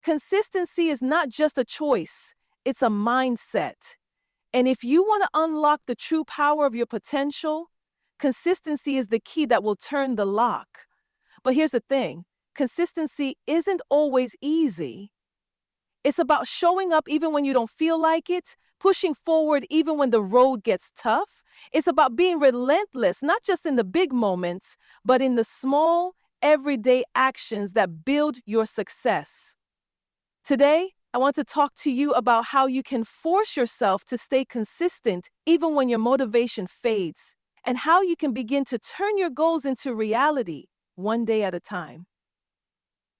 Consistency is not just a choice, it's a mindset. And if you want to unlock the true power of your potential, consistency is the key that will turn the lock. But here's the thing, consistency isn't always easy. It's about showing up even when you don't feel like it, pushing forward even when the road gets tough. It's about being relentless, not just in the big moments, but in the small, everyday actions that build your success. Today, I want to talk to you about how you can force yourself to stay consistent even when your motivation fades, and how you can begin to turn your goals into reality, one day at a time.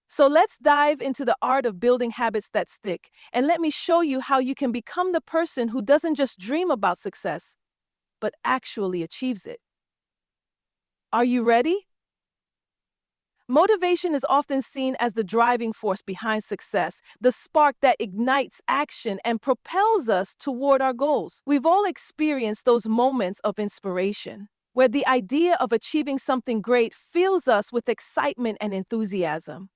So let's dive into the art of building habits that stick, and let me show you how you can become the person who doesn't just dream about success, but actually achieves it. Are you ready? Motivation is often seen as the driving force behind success, the spark that ignites action and propels us toward our goals. We've all experienced those moments of inspiration, where the idea of achieving something great fills us with excitement and enthusiasm.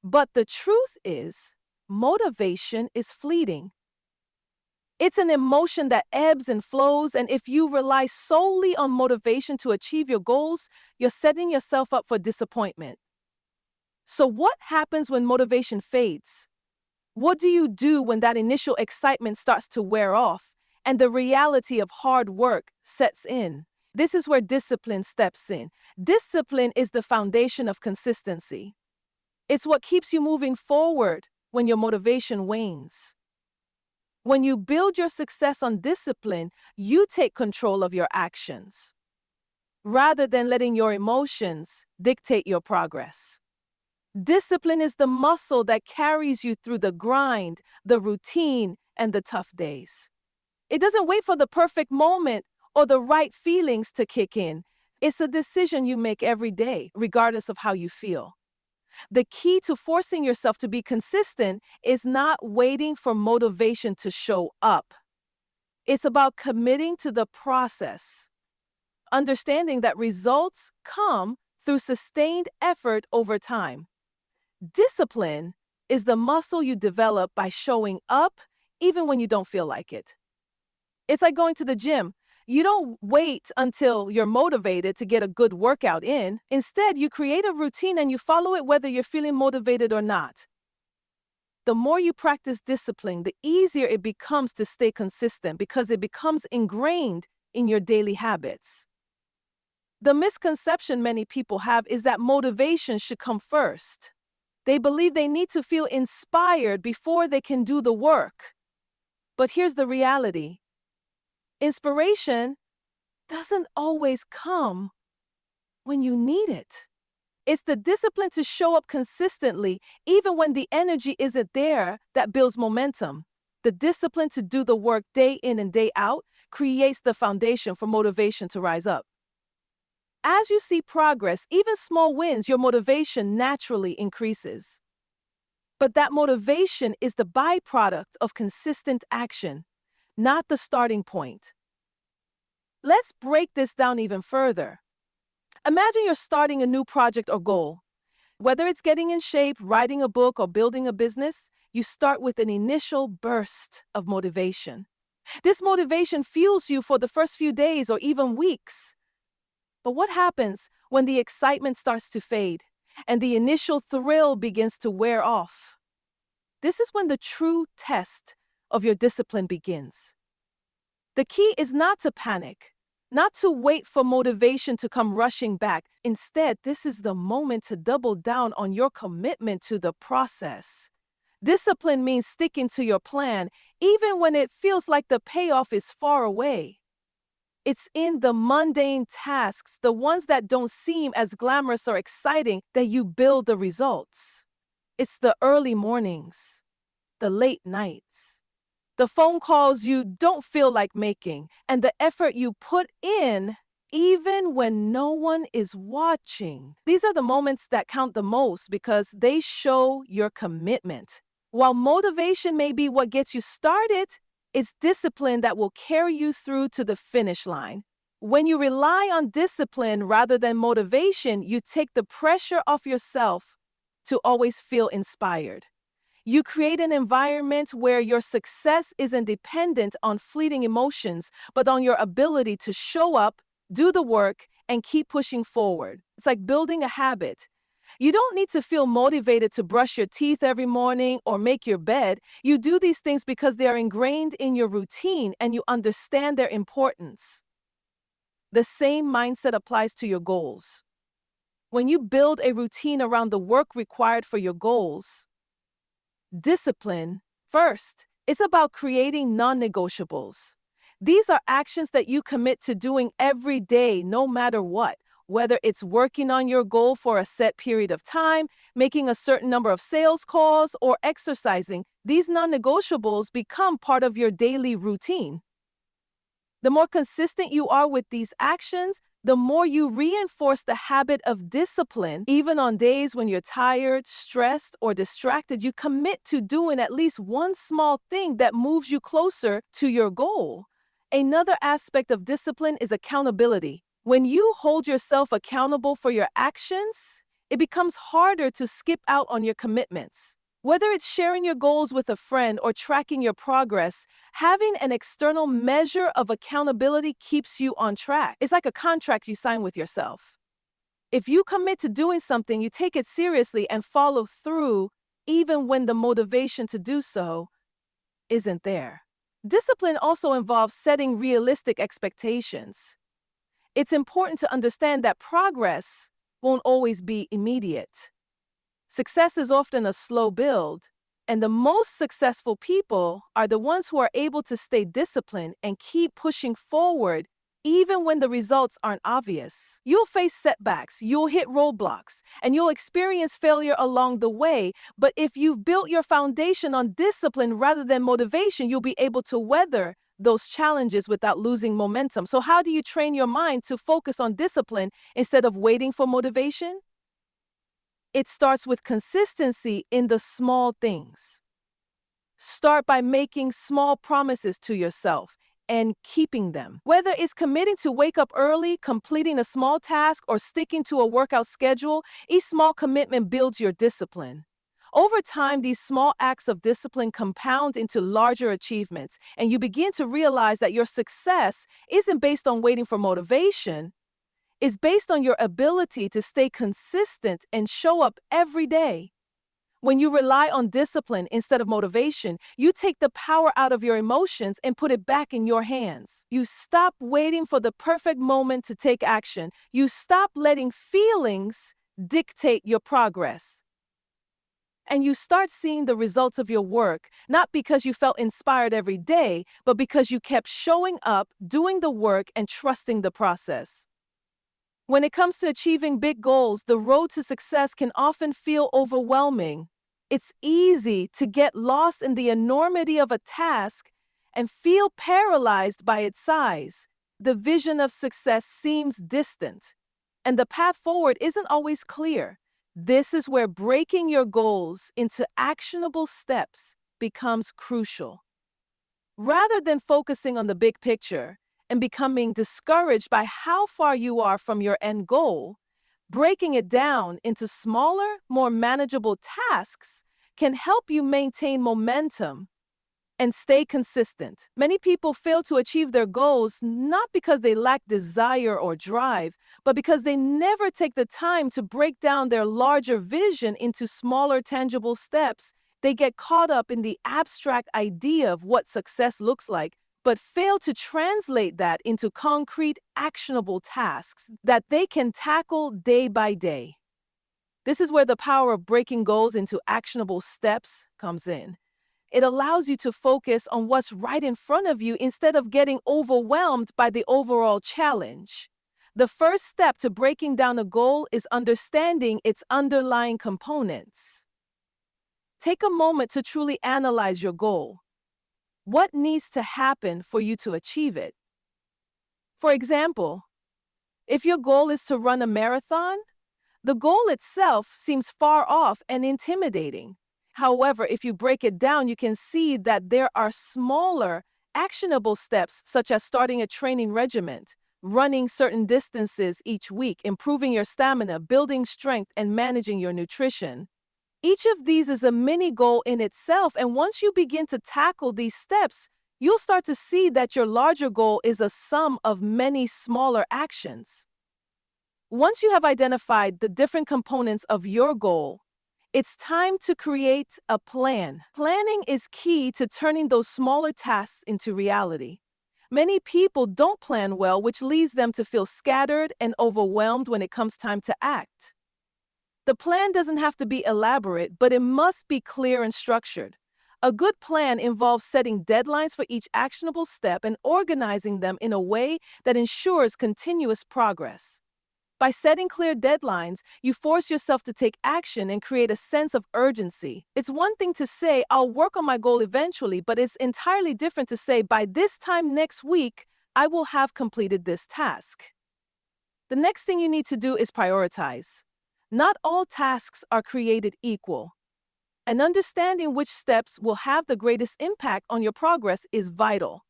But the truth is, motivation is fleeting. It's an emotion that ebbs and flows, and if you rely solely on motivation to achieve your goals, you're setting yourself up for disappointment. So what happens when motivation fades? What do you do when that initial excitement starts to wear off and the reality of hard work sets in? This is where discipline steps in. Discipline is the foundation of consistency. It's what keeps you moving forward when your motivation wanes. When you build your success on discipline, you take control of your actions, rather than letting your emotions dictate your progress. Discipline is the muscle that carries you through the grind, the routine, and the tough days. It doesn't wait for the perfect moment or the right feelings to kick in. It's a decision you make every day, regardless of how you feel. The key to forcing yourself to be consistent is not waiting for motivation to show up. It's about committing to the process, understanding that results come through sustained effort over time. Discipline is the muscle you develop by showing up even when you don't feel like it. It's like going to the gym. You don't wait until you're motivated to get a good workout in. Instead, you create a routine and you follow it whether you're feeling motivated or not. The more you practice discipline, the easier it becomes to stay consistent because it becomes ingrained in your daily habits. The misconception many people have is that motivation should come first. They believe they need to feel inspired before they can do the work. But here's the reality. Inspiration doesn't always come when you need it. It's the discipline to show up consistently, even when the energy isn't there, that builds momentum. The discipline to do the work day in and day out creates the foundation for motivation to rise up. As you see progress, even small wins, your motivation naturally increases. But that motivation is the byproduct of consistent action, not the starting point. Let's break this down even further. Imagine you're starting a new project or goal. Whether it's getting in shape, writing a book, or building a business, you start with an initial burst of motivation. This motivation fuels you for the first few days or even weeks. But what happens when the excitement starts to fade and the initial thrill begins to wear off? This is when the true test of your discipline begins. The key is not to panic, not to wait for motivation to come rushing back. Instead, this is the moment to double down on your commitment to the process. Discipline means sticking to your plan, even when it feels like the payoff is far away. It's in the mundane tasks, the ones that don't seem as glamorous or exciting, that you build the results. It's the early mornings, the late nights, the phone calls you don't feel like making, and the effort you put in even when no one is watching. These are the moments that count the most because they show your commitment. While motivation may be what gets you started, it's discipline that will carry you through to the finish line. When you rely on discipline rather than motivation, you take the pressure off yourself to always feel inspired. You create an environment where your success isn't dependent on fleeting emotions, but on your ability to show up, do the work, and keep pushing forward. It's like building a habit. You don't need to feel motivated to brush your teeth every morning or make your bed. You do these things because they are ingrained in your routine and you understand their importance. The same mindset applies to your goals. When you build a routine around the work required for your goals, discipline, first, it's about creating non-negotiables. These are actions that you commit to doing every day, no matter what. Whether it's working on your goal for a set period of time, making a certain number of sales calls, or exercising, these non-negotiables become part of your daily routine. The more consistent you are with these actions, the more you reinforce the habit of discipline. Even on days when you're tired, stressed, or distracted, you commit to doing at least one small thing that moves you closer to your goal. Another aspect of discipline is accountability. When you hold yourself accountable for your actions, it becomes harder to skip out on your commitments. Whether it's sharing your goals with a friend or tracking your progress, having an external measure of accountability keeps you on track. It's like a contract you sign with yourself. If you commit to doing something, you take it seriously and follow through, even when the motivation to do so isn't there. Discipline also involves setting realistic expectations. It's important to understand that progress won't always be immediate. Success is often a slow build, and the most successful people are the ones who are able to stay disciplined and keep pushing forward even when the results aren't obvious. You'll face setbacks, you'll hit roadblocks, and you'll experience failure along the way, but if you've built your foundation on discipline rather than motivation, you'll be able to weather those challenges without losing momentum. So how do you train your mind to focus on discipline instead of waiting for motivation? It starts with consistency in the small things. Start by making small promises to yourself and keeping them. Whether it's committing to wake up early, completing a small task, or sticking to a workout schedule, each small commitment builds your discipline. Over time, these small acts of discipline compound into larger achievements, and you begin to realize that your success isn't based on waiting for motivation. It's based on your ability to stay consistent and show up every day. When you rely on discipline instead of motivation, you take the power out of your emotions and put it back in your hands. You stop waiting for the perfect moment to take action. You stop letting feelings dictate your progress. And you start seeing the results of your work, not because you felt inspired every day, but because you kept showing up, doing the work, and trusting the process. When it comes to achieving big goals, the road to success can often feel overwhelming. It's easy to get lost in the enormity of a task and feel paralyzed by its size. The vision of success seems distant, and the path forward isn't always clear. This is where breaking your goals into actionable steps becomes crucial. Rather than focusing on the big picture and becoming discouraged by how far you are from your end goal, breaking it down into smaller, more manageable tasks can help you maintain momentum and stay consistent. Many people fail to achieve their goals not because they lack desire or drive, but because they never take the time to break down their larger vision into smaller, tangible steps. They get caught up in the abstract idea of what success looks like, but fail to translate that into concrete, actionable tasks that they can tackle day by day. This is where the power of breaking goals into actionable steps comes in. It allows you to focus on what's right in front of you instead of getting overwhelmed by the overall challenge. The first step to breaking down a goal is understanding its underlying components. Take a moment to truly analyze your goal. What needs to happen for you to achieve it? For example, if your goal is to run a marathon, the goal itself seems far off and intimidating. However, if you break it down, you can see that there are smaller, actionable steps such as starting a training regimen, running certain distances each week, improving your stamina, building strength, and managing your nutrition. Each of these is a mini goal in itself, and once you begin to tackle these steps, you'll start to see that your larger goal is a sum of many smaller actions. Once you have identified the different components of your goal, it's time to create a plan. Planning is key to turning those smaller tasks into reality. Many people don't plan well, which leads them to feel scattered and overwhelmed when it comes time to act. The plan doesn't have to be elaborate, but it must be clear and structured. A good plan involves setting deadlines for each actionable step and organizing them in a way that ensures continuous progress. By setting clear deadlines, you force yourself to take action and create a sense of urgency. It's one thing to say, I'll work on my goal eventually, but it's entirely different to say, by this time next week, I will have completed this task. The next thing you need to do is prioritize. Not all tasks are created equal, and understanding which steps will have the greatest impact on your progress is vital.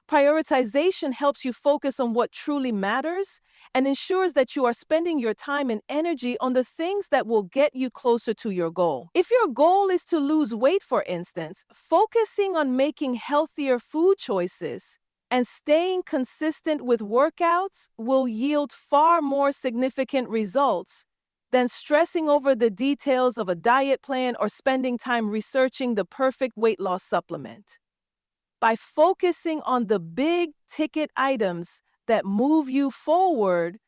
Prioritization helps you focus on what truly matters and ensures that you are spending your time and energy on the things that will get you closer to your goal. If your goal is to lose weight, for instance, focusing on making healthier food choices and staying consistent with workouts will yield far more significant results than stressing over the details of a diet plan or spending time researching the perfect weight loss supplement. By focusing on the big ticket items that move you forward,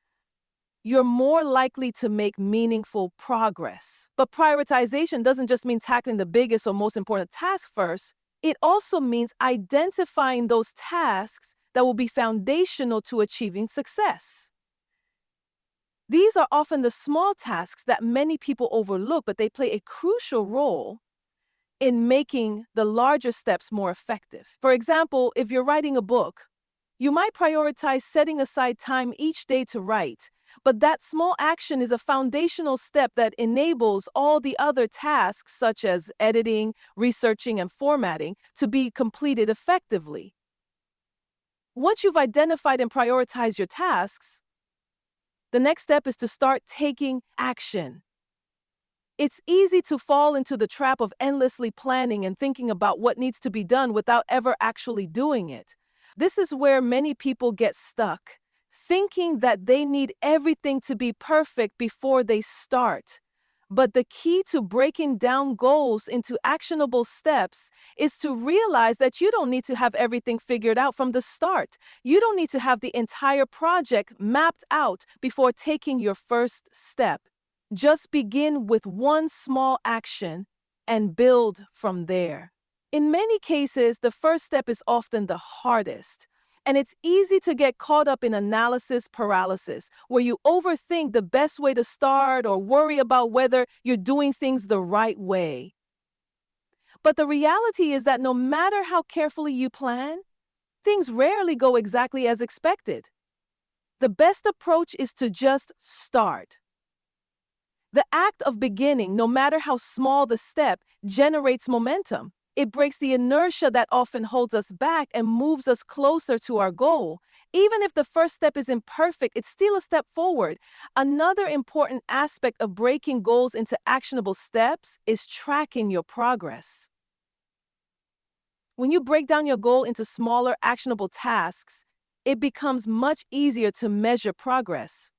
you're more likely to make meaningful progress. But prioritization doesn't just mean tackling the biggest or most important task first. It also means identifying those tasks that will be foundational to achieving success. These are often the small tasks that many people overlook, but they play a crucial role in making the larger steps more effective. For example, if you're writing a book, you might prioritize setting aside time each day to write, but that small action is a foundational step that enables all the other tasks, such as editing, researching, and formatting, to be completed effectively. Once you've identified and prioritized your tasks, the next step is to start taking action. It's easy to fall into the trap of endlessly planning and thinking about what needs to be done without ever actually doing it. This is where many people get stuck, thinking that they need everything to be perfect before they start. But the key to breaking down goals into actionable steps is to realize that you don't need to have everything figured out from the start. You don't need to have the entire project mapped out before taking your first step. Just begin with one small action and build from there. In many cases, the first step is often the hardest. And it's easy to get caught up in analysis paralysis, where you overthink the best way to start or worry about whether you're doing things the right way. But the reality is that no matter how carefully you plan, things rarely go exactly as expected. The best approach is to just start. The act of beginning, no matter how small the step, generates momentum. It breaks the inertia that often holds us back and moves us closer to our goal. Even if the first step isn't perfect, it's still a step forward. Another important aspect of breaking goals into actionable steps is tracking your progress. When you break down your goal into smaller, actionable tasks, it becomes much easier to measure progress.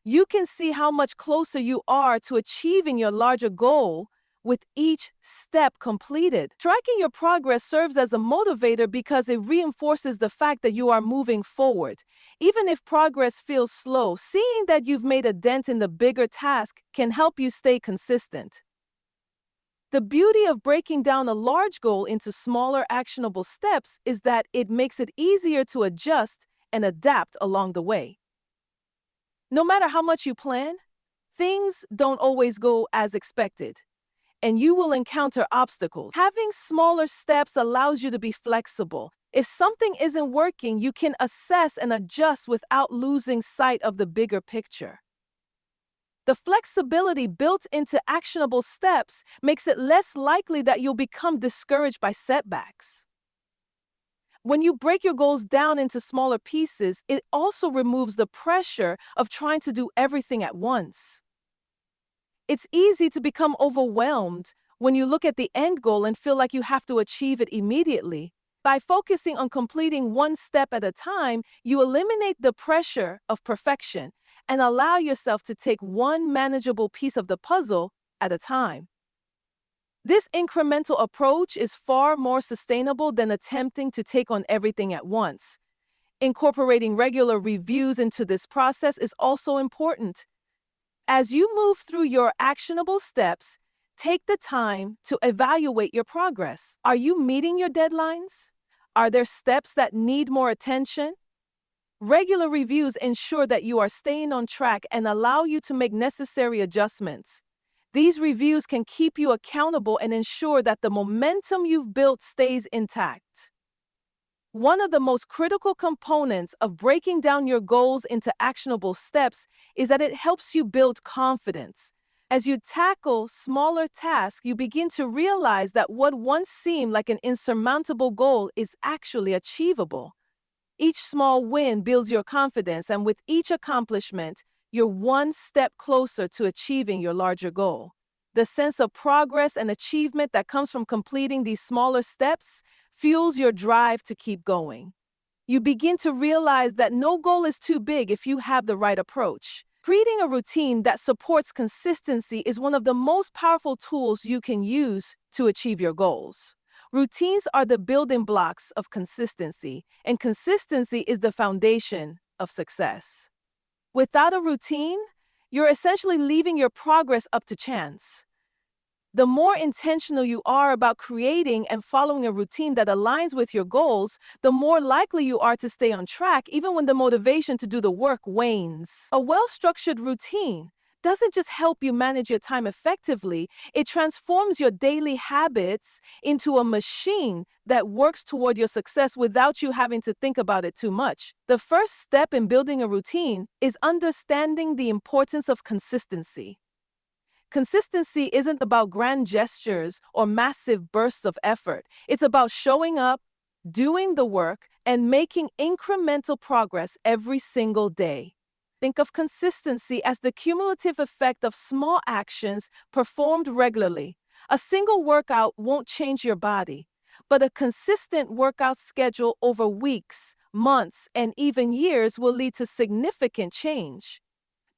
You can see how much closer you are to achieving your larger goal with each step completed. Tracking your progress serves as a motivator because it reinforces the fact that you are moving forward. Even if progress feels slow, seeing that you've made a dent in the bigger task can help you stay consistent. The beauty of breaking down a large goal into smaller actionable steps is that it makes it easier to adjust and adapt along the way. No matter how much you plan, things don't always go as expected, and you will encounter obstacles. Having smaller steps allows you to be flexible. If something isn't working, you can assess and adjust without losing sight of the bigger picture. The flexibility built into actionable steps makes it less likely that you'll become discouraged by setbacks. When you break your goals down into smaller pieces, it also removes the pressure of trying to do everything at once. It's easy to become overwhelmed when you look at the end goal and feel like you have to achieve it immediately. By focusing on completing one step at a time, you eliminate the pressure of perfection and allow yourself to take one manageable piece of the puzzle at a time. This incremental approach is far more sustainable than attempting to take on everything at once. Incorporating regular reviews into this process is also important. As you move through your actionable steps, take the time to evaluate your progress. Are you meeting your deadlines? Are there steps that need more attention? Regular reviews ensure that you are staying on track and allow you to make necessary adjustments. These reviews can keep you accountable and ensure that the momentum you've built stays intact. One of the most critical components of breaking down your goals into actionable steps is that it helps you build confidence. As you tackle smaller tasks, you begin to realize that what once seemed like an insurmountable goal is actually achievable. Each small win builds your confidence, and with each accomplishment, you're one step closer to achieving your larger goal. The sense of progress and achievement that comes from completing these smaller steps fuels your drive to keep going. You begin to realize that no goal is too big if you have the right approach. Creating a routine that supports consistency is one of the most powerful tools you can use to achieve your goals. Routines are the building blocks of consistency, and consistency is the foundation of success. Without a routine, you're essentially leaving your progress up to chance. The more intentional you are about creating and following a routine that aligns with your goals, the more likely you are to stay on track even when the motivation to do the work wanes. A well-structured routine doesn't just help you manage your time effectively, it transforms your daily habits into a machine that works toward your success without you having to think about it too much. The first step in building a routine is understanding the importance of consistency. Consistency isn't about grand gestures or massive bursts of effort. It's about showing up, doing the work, and making incremental progress every single day. Think of consistency as the cumulative effect of small actions performed regularly. A single workout won't change your body, but a consistent workout schedule over weeks, months, and even years will lead to significant change.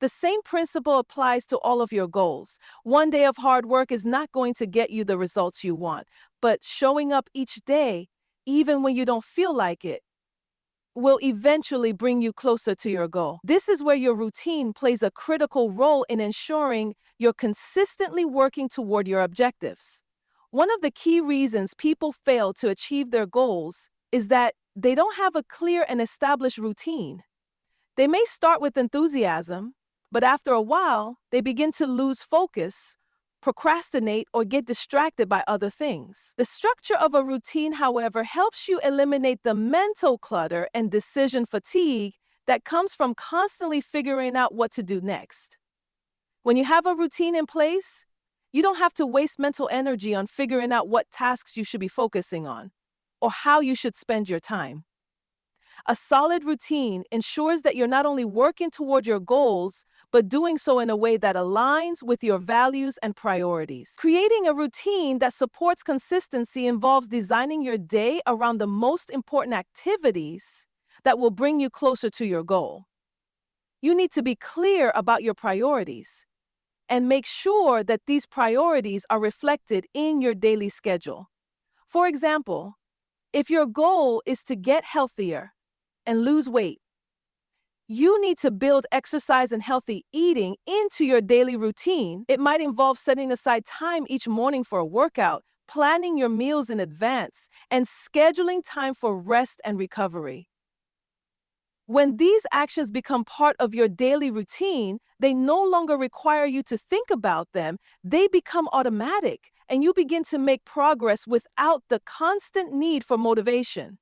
The same principle applies to all of your goals. One day of hard work is not going to get you the results you want, but showing up each day, even when you don't feel like it, will eventually bring you closer to your goal. This is where your routine plays a critical role in ensuring you're consistently working toward your objectives. One of the key reasons people fail to achieve their goals is that they don't have a clear and established routine. They may start with enthusiasm, but after a while, they begin to lose focus, procrastinate, or get distracted by other things. The structure of a routine, however, helps you eliminate the mental clutter and decision fatigue that comes from constantly figuring out what to do next. When you have a routine in place, you don't have to waste mental energy on figuring out what tasks you should be focusing on or how you should spend your time. A solid routine ensures that you're not only working toward your goals, but doing so in a way that aligns with your values and priorities. Creating a routine that supports consistency involves designing your day around the most important activities that will bring you closer to your goal. You need to be clear about your priorities and make sure that these priorities are reflected in your daily schedule. For example, if your goal is to get healthier and lose weight, you need to build exercise and healthy eating into your daily routine. It might involve setting aside time each morning for a workout, planning your meals in advance, and scheduling time for rest and recovery. When these actions become part of your daily routine, they no longer require you to think about them. They become automatic, and you begin to make progress without the constant need for motivation.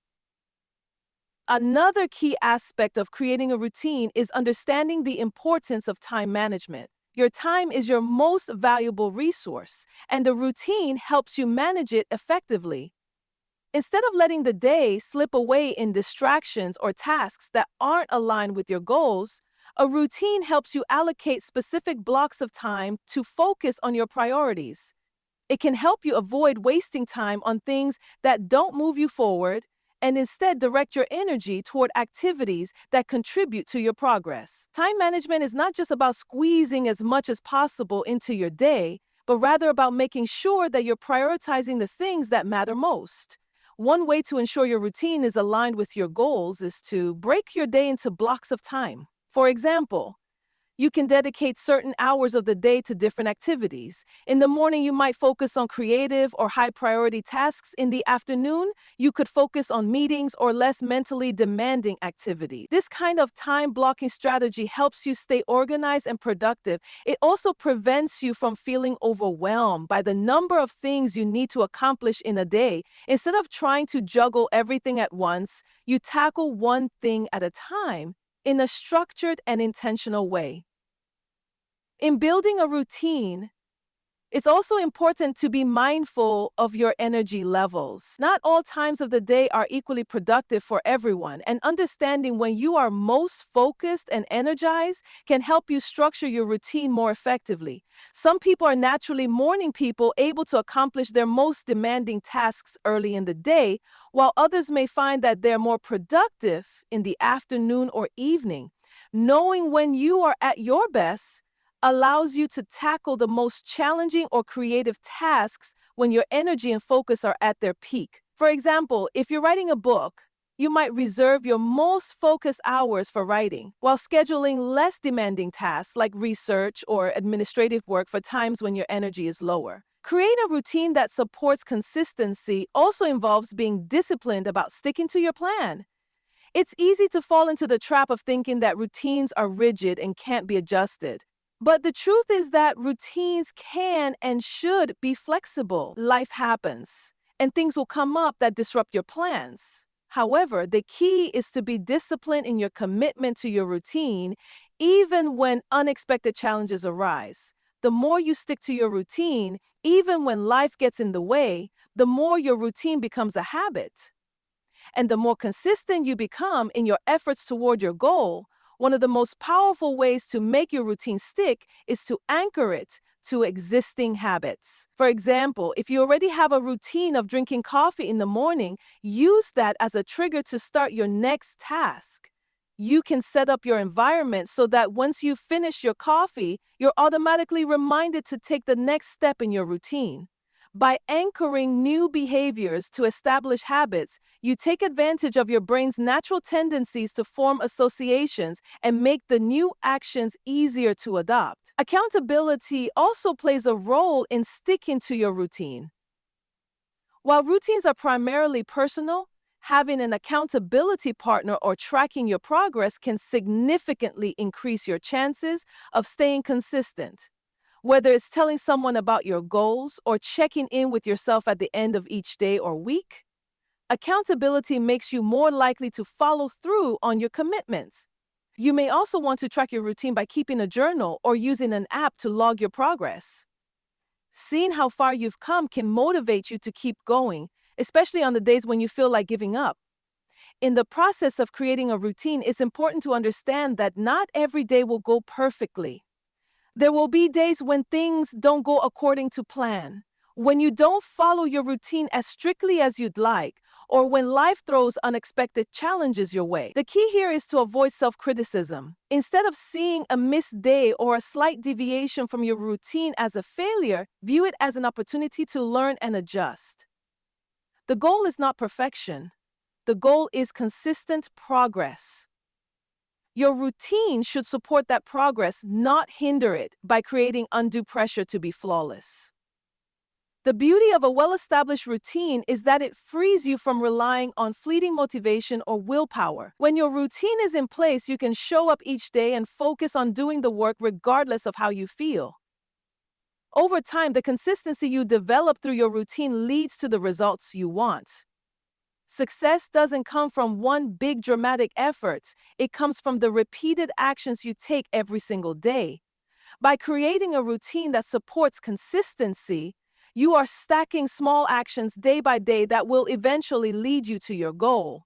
Another key aspect of creating a routine is understanding the importance of time management. Your time is your most valuable resource, and a routine helps you manage it effectively. Instead of letting the day slip away in distractions or tasks that aren't aligned with your goals, A routine helps you allocate specific blocks of time to focus on your priorities. It can help you avoid wasting time on things that don't move you forward and instead direct your energy toward activities that contribute to your progress. Time management is not just about squeezing as much as possible into your day, but rather about making sure that you're prioritizing the things that matter most. One way to ensure your routine is aligned with your goals is to break your day into blocks of time. For example, you can dedicate certain hours of the day to different activities. In the morning, you might focus on creative or high priority tasks. In the afternoon, you could focus on meetings or less mentally demanding activity. This kind of time blocking strategy helps you stay organized and productive. It also prevents you from feeling overwhelmed by the number of things you need to accomplish in a day. Instead of trying to juggle everything at once, you tackle one thing at a time in a structured and intentional way. In building a routine, it's also important to be mindful of your energy levels. Not all times of the day are equally productive for everyone, and understanding when you are most focused and energized can help you structure your routine more effectively. Some people are naturally morning people, able to accomplish their most demanding tasks early in the day, while others may find that they're more productive in the afternoon or evening. Knowing when you are at your best allows you to tackle the most challenging or creative tasks when your energy and focus are at their peak. For example, if you're writing a book, you might reserve your most focused hours for writing, while scheduling less demanding tasks like research or administrative work for times when your energy is lower. Creating a routine that supports consistency also involves being disciplined about sticking to your plan. It's easy to fall into the trap of thinking that routines are rigid and can't be adjusted. But the truth is that routines can and should be flexible. Life happens, and things will come up that disrupt your plans. However, the key is to be disciplined in your commitment to your routine, even when unexpected challenges arise. The more you stick to your routine, even when life gets in the way, the more your routine becomes a habit. And the more consistent you become in your efforts toward your goal, one of the most powerful ways to make your routine stick is to anchor it to existing habits. For example, if you already have a routine of drinking coffee in the morning, use that as a trigger to start your next task. You can set up your environment so that once you finish your coffee, you're automatically reminded to take the next step in your routine. By anchoring new behaviors to establish habits, you take advantage of your brain's natural tendencies to form associations and make the new actions easier to adopt. Accountability also plays a role in sticking to your routine. While routines are primarily personal, having an accountability partner or tracking your progress can significantly increase your chances of staying consistent. Whether it's telling someone about your goals or checking in with yourself at the end of each day or week, accountability makes you more likely to follow through on your commitments. You may also want to track your routine by keeping a journal or using an app to log your progress. Seeing how far you've come can motivate you to keep going, especially on the days when you feel like giving up. In the process of creating a routine, it's important to understand that not every day will go perfectly. There will be days when things don't go according to plan, when you don't follow your routine as strictly as you'd like, or when life throws unexpected challenges your way. The key here is to avoid self-criticism. Instead of seeing a missed day or a slight deviation from your routine as a failure, view it as an opportunity to learn and adjust. The goal is not perfection. The goal is consistent progress. Your routine should support that progress, not hinder it by creating undue pressure to be flawless. The beauty of a well-established routine is that it frees you from relying on fleeting motivation or willpower. When your routine is in place, you can show up each day and focus on doing the work regardless of how you feel. Over time, the consistency you develop through your routine leads to the results you want. Success doesn't come from one big dramatic effort. It comes from the repeated actions you take every single day. By creating a routine that supports consistency, you are stacking small actions day by day that will eventually lead you to your goal.